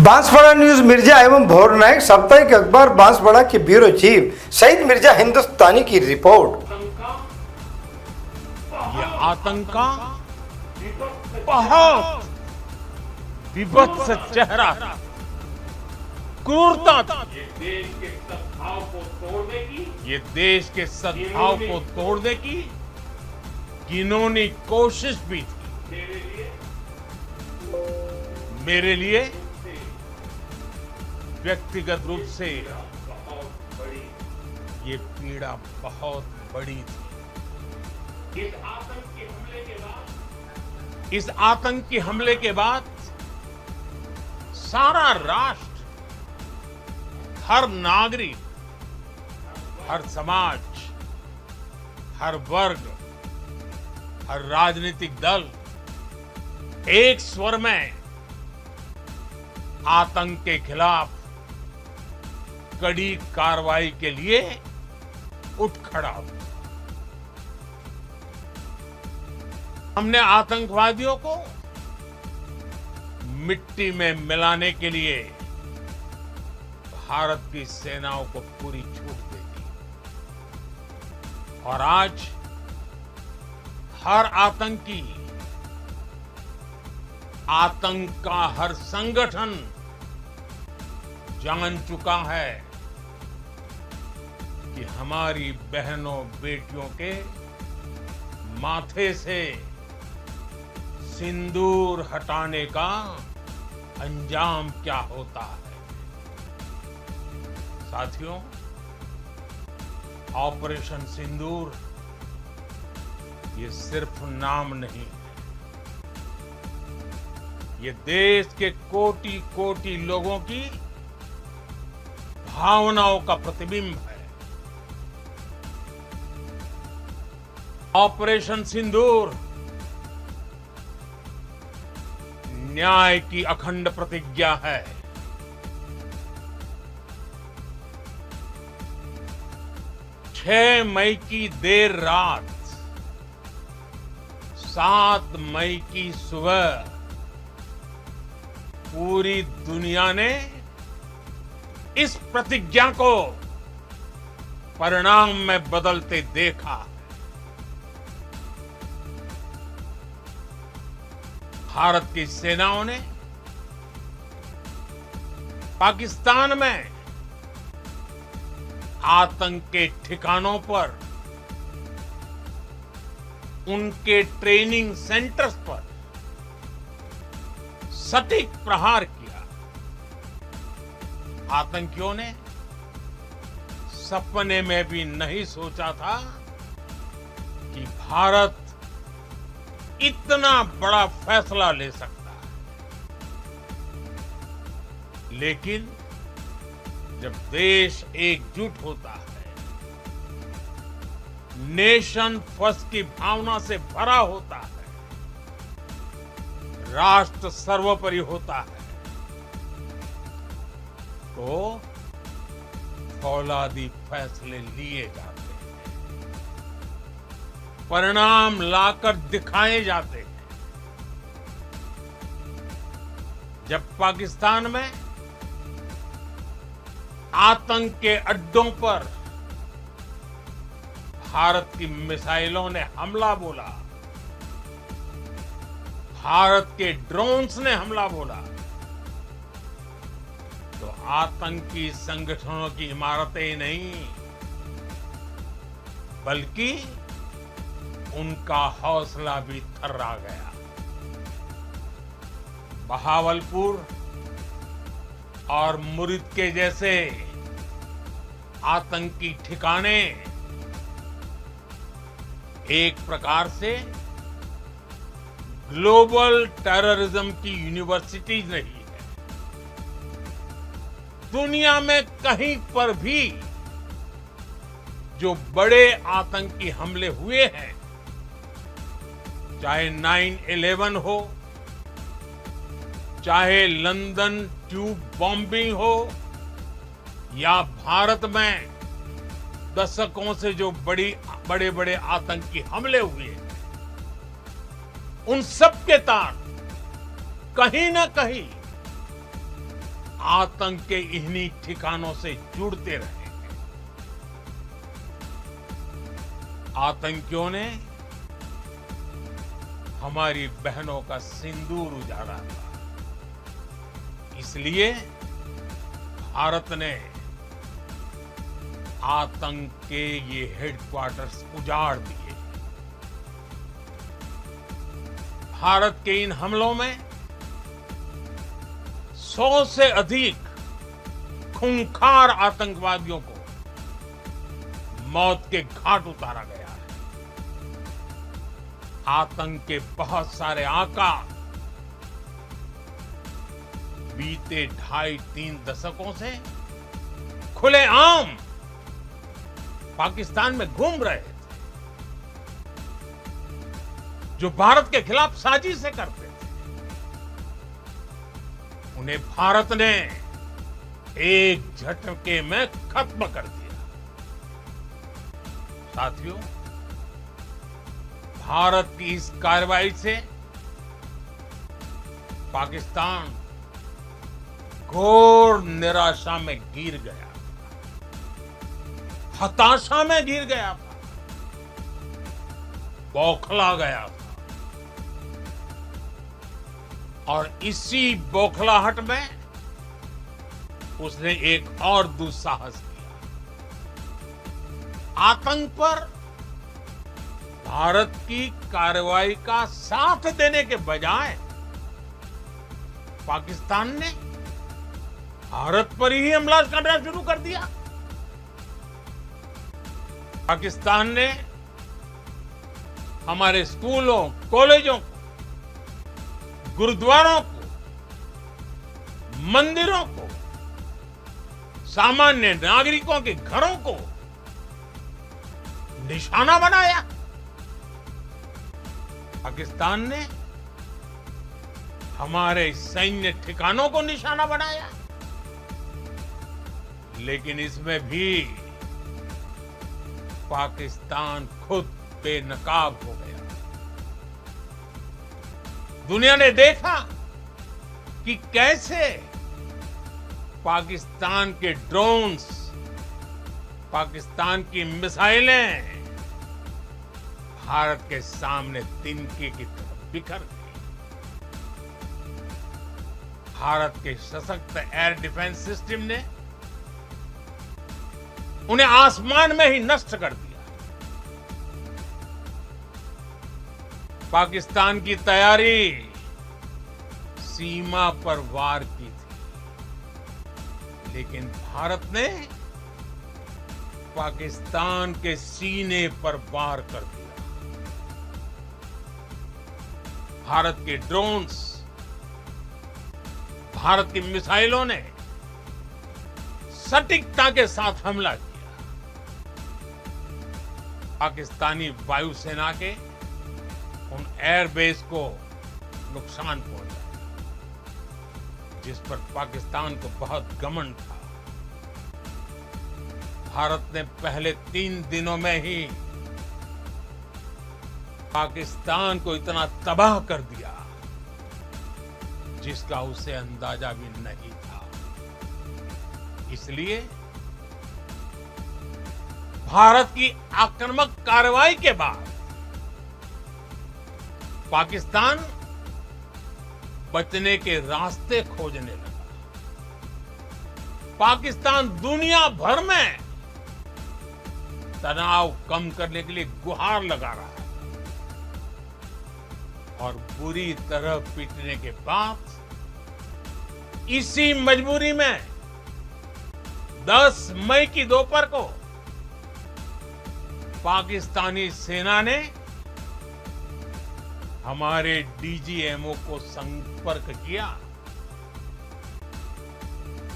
Banswara news Mirza एवं भोर नायक साप्ताहिक अखबार बांसवाड़ा के ब्यूरो चीफ सईद मिर्जा हिंदुस्तानी की रिपोर्ट। ये आतंक का बहुत विभत्स चेहरा था, क्रूरता था। ये देश के सद्भाव को तोड़ने की घिनौनी कोशिश भी थी। मेरे लिए व्यक्तिगत रूप से ये पीड़ा बहुत बड़ी थी। इस आतंकी हमले के बाद सारा राष्ट्र, हर नागरिक, हर समाज, हर वर्ग, हर राजनीतिक दल एक स्वर में आतंक के खिलाफ कड़ी कार्रवाई के लिए उठ खड़ा हुआ। हमने आतंकवादियों को मिट्टी में मिलाने के लिए भारत की सेनाओं को पूरी छूट दे दी और आज हर आतंकी, आतंक का हर संगठन जान चुका है कि हमारी बहनों बेटियों के माथे से सिंदूर हटाने का अंजाम क्या होता है। साथियों, ऑपरेशन सिंदूर ये सिर्फ नाम नहीं है, ये देश के कोटि कोटि लोगों की भावनाओं का प्रतिबिंब है। ऑपरेशन सिंदूर न्याय की अखंड प्रतिज्ञा है। 6 मई की देर रात, 7 मई की सुबह पूरी दुनिया ने इस प्रतिज्ञा को परिणाम में बदलते देखा। भारत की सेनाओं ने पाकिस्तान में आतंक के ठिकानों पर, उनके ट्रेनिंग सेंटर्स पर सटीक प्रहार किया। आतंकियों ने सपने में भी नहीं सोचा था कि भारत इतना बड़ा फैसला ले सकता है। लेकिन जब देश एकजुट होता है, नेशन फर्स्ट की भावना से भरा होता है, राष्ट्र सर्वोपरि होता है, तो फौलादी फैसले लिए जाते हैं, परिणाम लाकर दिखाए जाते हैं। जब पाकिस्तान में आतंक के अड्डों पर भारत की मिसाइलों ने हमला बोला, भारत के ड्रोन्स ने हमला बोला, तो आतंकी संगठनों की इमारतें नहीं, बल्कि उनका हौसला भी थर्रा गया। बहावलपुर और मुरिद के जैसे आतंकी ठिकाने एक प्रकार से ग्लोबल टेररिज्म की यूनिवर्सिटीज रही है। दुनिया में कहीं पर भी जो बड़े आतंकी हमले हुए हैं, चाहे 9/11 हो, चाहे लंदन ट्यूब बॉम्बिंग हो, या भारत में दशकों से जो बड़े बड़े आतंकी हमले हुए, उन सब के तार कहीं ना कहीं आतंक के इन्हीं ठिकानों से जुड़ते रहे। आतंकियों ने हमारी बहनों का सिंदूर उजाड़ा था, इसलिए भारत ने आतंक के ये हेडक्वार्टर्स उजाड़ दिए। भारत के इन हमलों में 100 से अधिक खूंखार आतंकवादियों को मौत के घाट उतारा गया है। आतंक के बहुत सारे आका बीते 2.5-3 दशकों से खुलेआम पाकिस्तान में घूम रहे थे, जो भारत के खिलाफ साजिशें करते थे। उन्हें भारत ने एक झटके में खत्म कर दिया। साथियों, भारत की इस कार्रवाई से पाकिस्तान घोर निराशा में गिर गया, हताशा में गिर गया था, बौखला गया था। और इसी बौखलाहट में उसने एक और दुस्साहस किया। आतंक पर भारत की कार्रवाई का साथ देने के बजाय पाकिस्तान ने भारत पर ही हमला करना शुरू कर दिया। पाकिस्तान ने हमारे स्कूलों, कॉलेजों को, गुरुद्वारों को, मंदिरों को, सामान्य नागरिकों के घरों को निशाना बनाया। पाकिस्तान ने हमारे सैन्य ठिकानों को निशाना बनाया। लेकिन इसमें भी पाकिस्तान खुद बेनकाब हो गया। दुनिया ने देखा कि कैसे पाकिस्तान के ड्रोन्स, पाकिस्तान की मिसाइलें भारत के सामने तिनके की तरफ बिखर गई। भारत के सशक्त एयर डिफेंस सिस्टम ने उन्हें आसमान में ही नष्ट कर दिया। पाकिस्तान की तैयारी सीमा पर वार की थी, लेकिन भारत ने पाकिस्तान के सीने पर वार कर दिया। भारत के ड्रोन्स, भारत की मिसाइलों ने सटीकता के साथ हमला किया। पाकिस्तानी वायुसेना के उन एयरबेस को नुकसान पहुंचा, जिस पर पाकिस्तान को बहुत घमंड था। भारत ने पहले 3 दिनों में ही पाकिस्तान को इतना तबाह कर दिया, जिसका उसे अंदाजा भी नहीं था। इसलिए भारत की आक्रामक कार्रवाई के बाद पाकिस्तान बचने के रास्ते खोजने लगा। पाकिस्तान दुनिया भर में तनाव कम करने के लिए गुहार लगा रहा है, और बुरी तरह पीटने के बाद इसी मजबूरी में 10 मई की दोपहर को पाकिस्तानी सेना ने हमारे डीजीएमओ को संपर्क किया।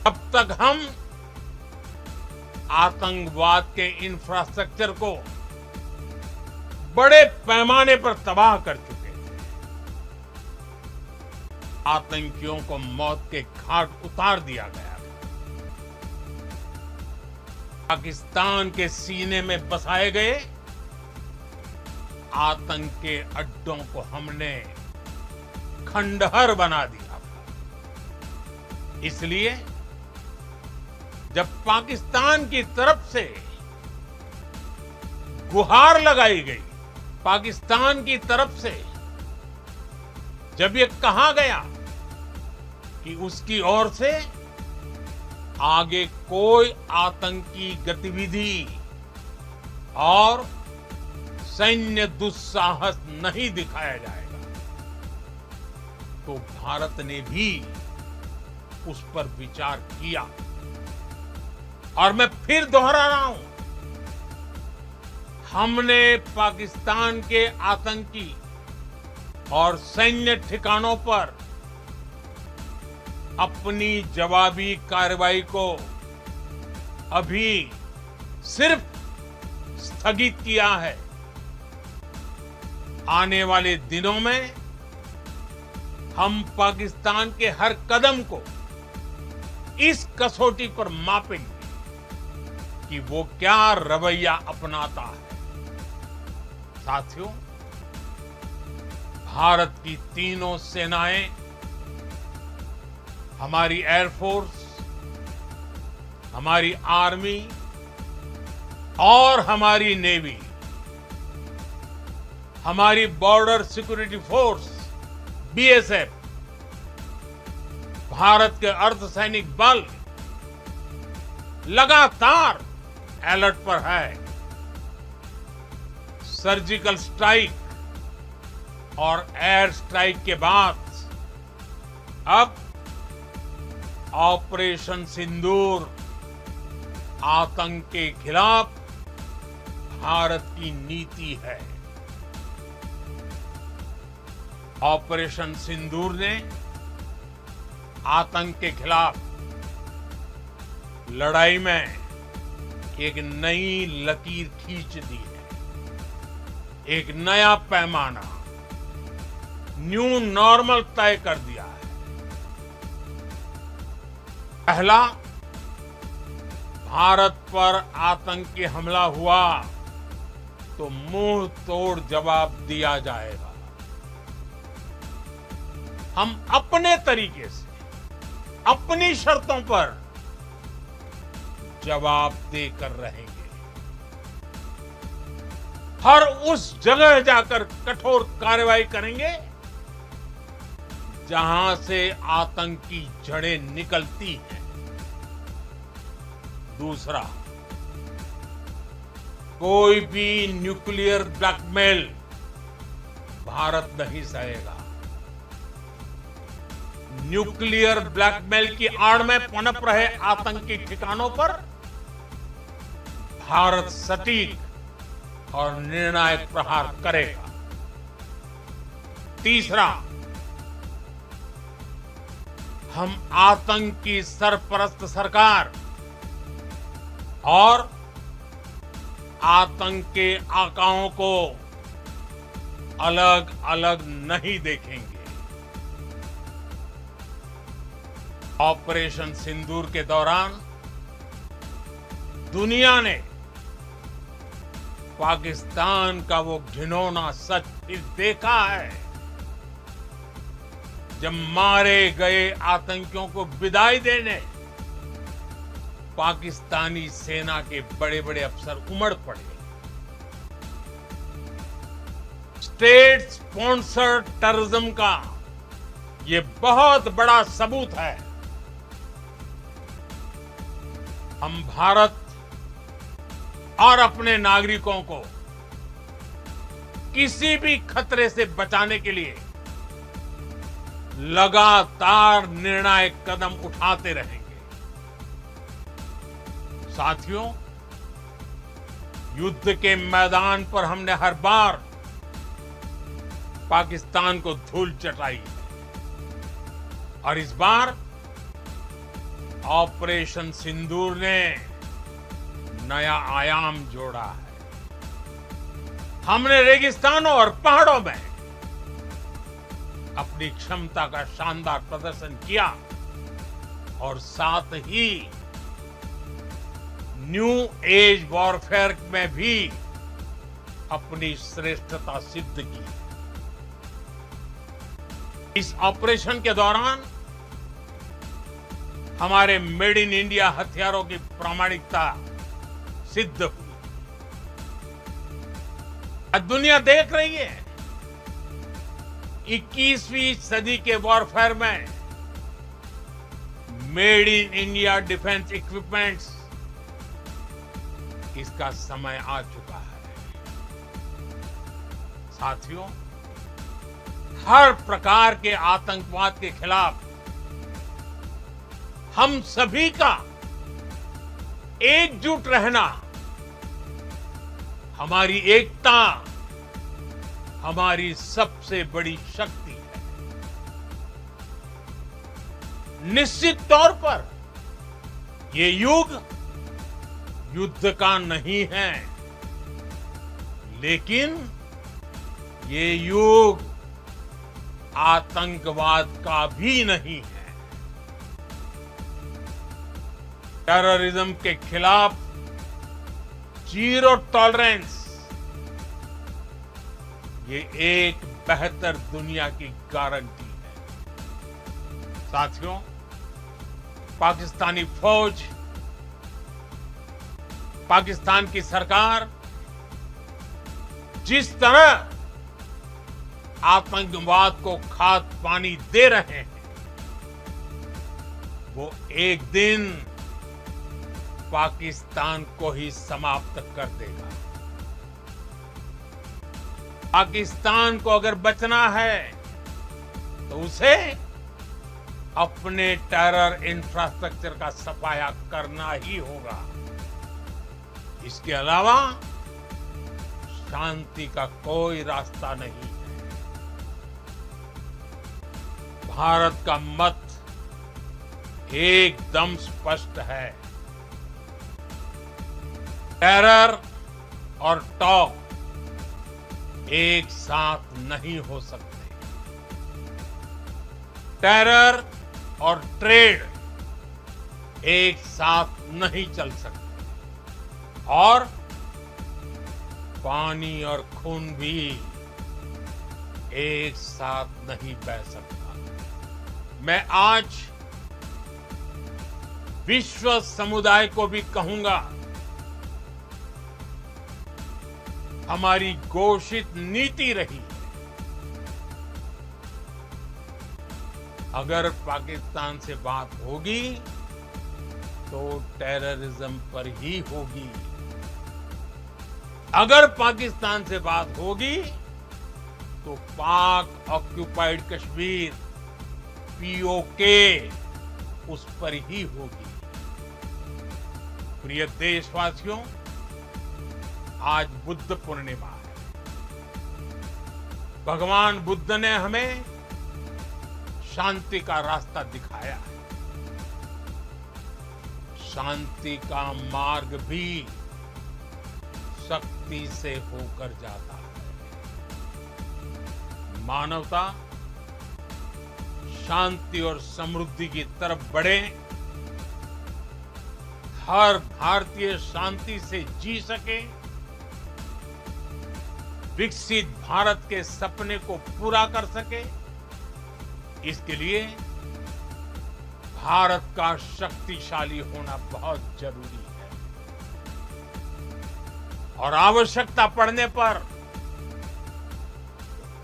अब तक हम आतंकवाद के इंफ्रास्ट्रक्चर को बड़े पैमाने पर तबाह कर चुके थे। आतंकियों को मौत के घाट उतार दिया गया। पाकिस्तान के सीने में बसाए गए आतंक के अड्डों को हमने खंडहर बना दिया था। इसलिए जब पाकिस्तान की तरफ से गुहार लगाई गई, पाकिस्तान की तरफ से जब ये कहा गया कि उसकी ओर से आगे कोई आतंकी गतिविधि और सैन्य दुस्साहस नहीं दिखाया जाएगा, तो भारत ने भी उस पर विचार किया। और मैं फिर दोहरा रहा हूं, हमने पाकिस्तान के आतंकी और सैन्य ठिकानों पर अपनी जवाबी कार्रवाई को अभी सिर्फ स्थगित किया है। आने वाले दिनों में हम पाकिस्तान के हर कदम को इस कसौटी पर मापेंगे कि वो क्या रवैया अपनाता है। साथियों, भारत की तीनों सेनाएं, हमारी एयरफोर्स, हमारी आर्मी और हमारी नेवी, हमारी border security force BSF, Bharat के अर्धसैनिक बल लगातार अलर्ट पर है। सर्जिकल स्ट्राइक और एयर स्ट्राइक के बाद अब ऑपरेशन सिंदूर आतंक के खिलाफ भारत की नीति है। ऑपरेशन सिंदूर ने आतंक के खिलाफ लड़ाई में एक नई लकीर खींच दी है, एक नया पैमाना, न्यू नॉर्मल तय कर दिया है। पहला, भारत पर आतंकी हमला हुआ तो मुंह तोड़ जवाब दिया जाएगा। हम अपने तरीके से, अपनी शर्तों पर जवाब देकर रहेंगे। हर उस जगह जाकर कठोर कार्रवाई करेंगे जहां से आतंक की जड़ें निकलती हैं। दूसरा, कोई भी न्यूक्लियर ब्लैकमेल भारत नहीं सहेगा। न्यूक्लियर ब्लैकमेल की आड़ में पनप रहे आतंकी ठिकानों पर भारत सटीक और निर्णायक प्रहार करेगा। तीसरा, हम आतंक की सरपरस्त सरकार और आतंक के आकाओं को अलग अलग नहीं देखेंगे। ऑपरेशन सिंदूर के दौरान दुनिया ने पाकिस्तान का वो घिनौना सच फिर देखा है, जब मारे गए आतंकियों को विदाई देने पाकिस्तानी सेना के बड़े बड़े अफसर उमड़ पड़े। स्टेट स्पॉन्सर्ड टेररिज्म का ये बहुत बड़ा सबूत है। हम भारत और अपने नागरिकों को किसी भी खतरे से बचाने के लिए लगातार निर्णायक कदम उठाते रहेंगे। साथियों, युद्ध के मैदान पर हमने हर बार पाकिस्तान को धूल चटाई है और इस बार ऑपरेशन सिंदूर ने नया आयाम जोड़ा है। हमने रेगिस्तानों और पहाड़ों में अपनी क्षमता का शानदार प्रदर्शन किया और साथ ही न्यू एज वॉरफेयर में भी अपनी श्रेष्ठता सिद्ध की। इस ऑपरेशन के दौरान हमारे मेड इन इंडिया हथियारों की प्रामाणिकता सिद्ध हुई। आज दुनिया देख रही है 21वीं सदी के वॉरफेयर में made in India defence equipments, इसका समय आ चुका है। साथियों, हर प्रकार के आतंकवाद के खिलाफ हम सभी का एकजुट रहना, हमारी एकता हमारी सबसे बड़ी शक्ति है। निश्चित तौर पर ये युग युद्ध का नहीं है, लेकिन ये युग आतंकवाद का भी नहीं है। टेररिज्म के खिलाफ जीरो टॉलरेंस, ये एक बेहतर दुनिया की गारंटी है। साथियों, पाकिस्तानी फौज, पाकिस्तान की सरकार जिस तरह आतंकवाद को खाद पानी दे रहे हैं, वो एक दिन पाकिस्तान को ही समाप्त कर देगा। पाकिस्तान को अगर बचना है तो उसे अपने टेरर इंफ्रास्ट्रक्चर का सफाया करना ही होगा। इसके अलावा शांति का कोई रास्ता नहीं है। भारत का मत एकदम स्पष्ट है। टेरर और टॉक एक साथ नहीं हो सकते। टेरर और ट्रेड एक साथ नहीं चल सकते, और पानी और खून भी एक साथ नहीं बह सकता। मैं आज विश्व समुदाय को भी कहूंगा, हमारी घोषित नीति रही है, अगर पाकिस्तान से बात होगी तो टेररिज्म पर ही होगी। अगर पाकिस्तान से बात होगी तो पाक ऑक्युपाइड कश्मीर पीओके उस पर ही होगी। प्रिय देशवासियों, आज बुद्ध पूर्णिमा है। भगवान बुद्ध ने हमें शांति का रास्ता दिखाया है। शांति का मार्ग भी शक्ति से होकर जाता है। मानवता शांति और समृद्धि की तरफ बढ़े, हर भारतीय शांति से जी सके, विकसित भारत के सपने को पूरा कर सके, इसके लिए भारत का शक्तिशाली होना बहुत जरूरी है। और आवश्यकता पड़ने पर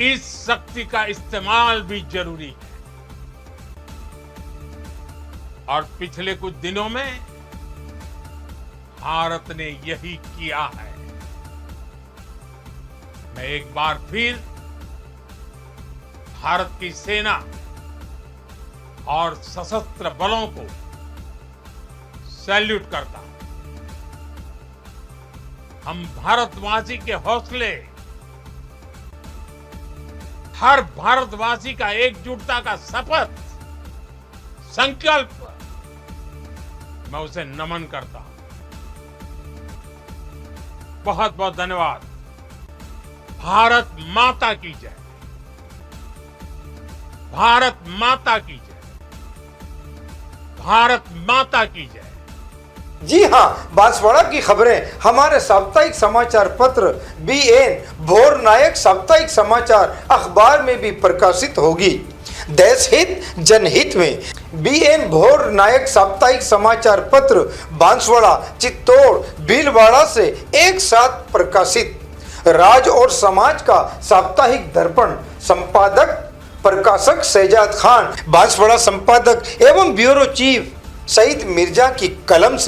इस शक्ति का इस्तेमाल भी जरूरी है। और पिछले कुछ दिनों में भारत ने यही किया है। मैं एक बार फिर भारत की सेना और सशस्त्र बलों को सैल्यूट करता हूं। हम भारतवासी के हौसले, हर भारतवासी का एकजुटता का शपथ, संकल्प, मैं उसे नमन करता हूं। बहुत बहुत धन्यवाद। भारत माता की जय। भारत माता की जय। भारत माता की जय। जी हाँ, बांसवाड़ा की खबरें हमारे साप्ताहिक समाचार पत्र बीएन भोर नायक साप्ताहिक समाचार अखबार में भी प्रकाशित होगी। देश हित जनहित में बीएन भोर नायक साप्ताहिक समाचार पत्र बांसवाड़ा, चित्तौड़, भीलवाड़ा से एक साथ प्रकाशित। राज और समाज का साप्ताहिक दर्पण संपादक प्रकाशक शहजाद खान, बांसवाड़ा संपादक एवं ब्यूरो चीफ सईद मिर्जा की कलम से।